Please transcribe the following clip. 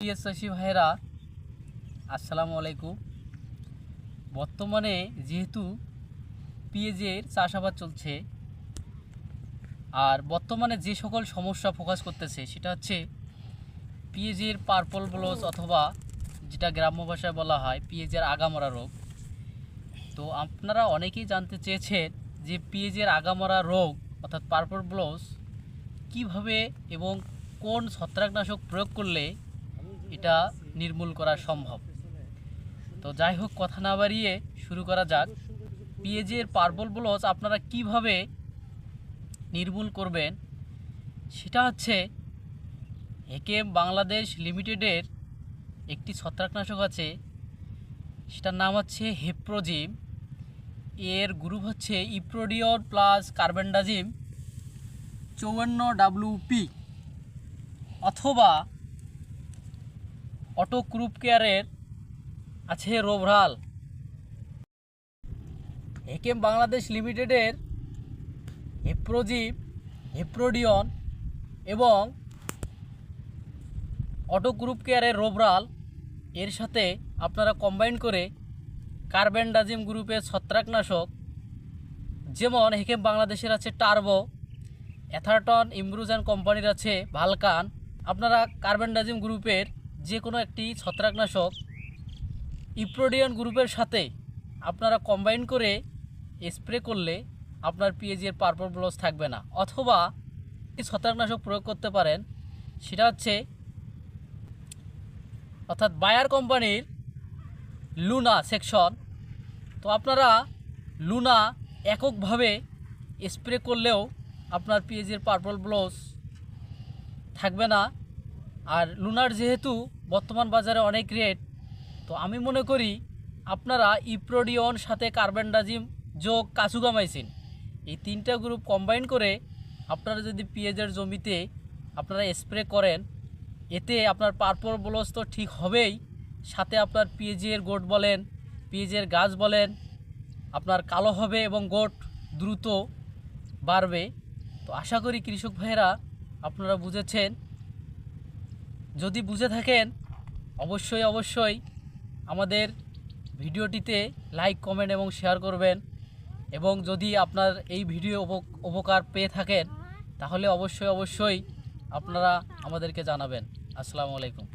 পেঁয়াজ চাষি ভাইরা আসসালামু আলাইকুম। বর্তমানে যেহেতু পেঁয়াজের চাষাবাদ চলছে, আর বর্তমানে যে সকল সমস্যা ফোকাস করতেছে সেটা হচ্ছে পেঁয়াজের পার্পল ব্লচ অথবা যেটা গ্রাম্য ভাষায় বলা হয় পেঁয়াজের আগামরা রোগ। তো আপনারা অনেকেই জানতে চেয়েছেন যে পেঁয়াজের আগামরা রোগ অর্থাৎ পার্পল ব্লচ কিভাবে এবং কোন ছত্রাকনাশক প্রয়োগ করলে এটা নির্মূল করা সম্ভব। তো যাই হোক, কথা না বাড়িয়ে শুরু করা যাক। পেঁয়াজের পার্পল ব্লচ আপনারা কিভাবে নির্মূল করবেন সেটা হচ্ছে হেকেম বাংলাদেশ লিমিটেডের একটি ছত্রাকনাশক আছে, সেটার নাম হচ্ছে হেপ্রোজিম। এর গ্রুপ হচ্ছে ইপ্রোডিয়ন প্লাস কার্বেন্ডাজিম 54WP, অথবা অটো ক্রুপ কেয়ারের আছে রোভরাল। হেকেম বাংলাদেশ লিমিটেডের হেপ্রোজিম, হেপ্রোডিয়ন এবং অটো গ্রুপ কেয়ারের রোভরাল এর সাথে আপনারা কম্বাইন করে কার্বেন্ডাজিম গ্রুপের ছত্রাকনাশক, যেমন হেকেম বাংলাদেশের আছে টার্বো, অ্যাথারটন ইমব্রুজেন কোম্পানির আছে ভালকান, আপনারা কার্বেন্ডাজিম গ্রুপের যে কোনো একটি ছত্রাকনাশক ইপ্রোডিয়ন গ্রুপের সাথে আপনারা কম্বাইন করে স্প্রে করলে আপনার পেঁয়াজের পার্পল ব্লচ থাকবে না। অথবা ছত্রাকনাশক প্রয়োগ করতে পারেন, সেটা হচ্ছে অর্থাৎ বায়ার কোম্পানির লুনা সেকশন। তো আপনারা লুনা এককভাবে স্প্রে করলেও আপনার পেঁয়াজের পার্পল ব্লচ থাকবে না। আর লুনার যেহেতু বর্তমান বাজারে অনেক রেট, তো আমি মনে করি আপনারা ইপ্রোডিয়ন সাথে কার্বেন্ডাজিম যোগ কাসুগামাইসিন এই তিনটা গ্রুপ কম্বাইন করে আপনারা যদি পেঁয়াজের জমিতে আপনারা স্প্রে করেন, এতে আপনার পার্পল ব্লচ তো ঠিক হবেই, সাথে আপনার পেঁয়াজের গোট বলেন, পেঁয়াজের গাছ বলেন, আপনার কালো হবে এবং গোট দ্রুত বাড়বে। তো আশা করি কৃষক ভাইয়েরা আপনারা বুঝেছেন। যদি বুঝে থাকেন অবশ্যই আমাদের ভিডিওটিতে লাইক, কমেন্ট এবং শেয়ার করবেন। এবং যদি আপনার এই ভিডিও উপকার পেয়ে থাকেন তাহলে অবশ্যই আপনারা আমাদেরকে জানাবেন। আসসালামু আলাইকুম।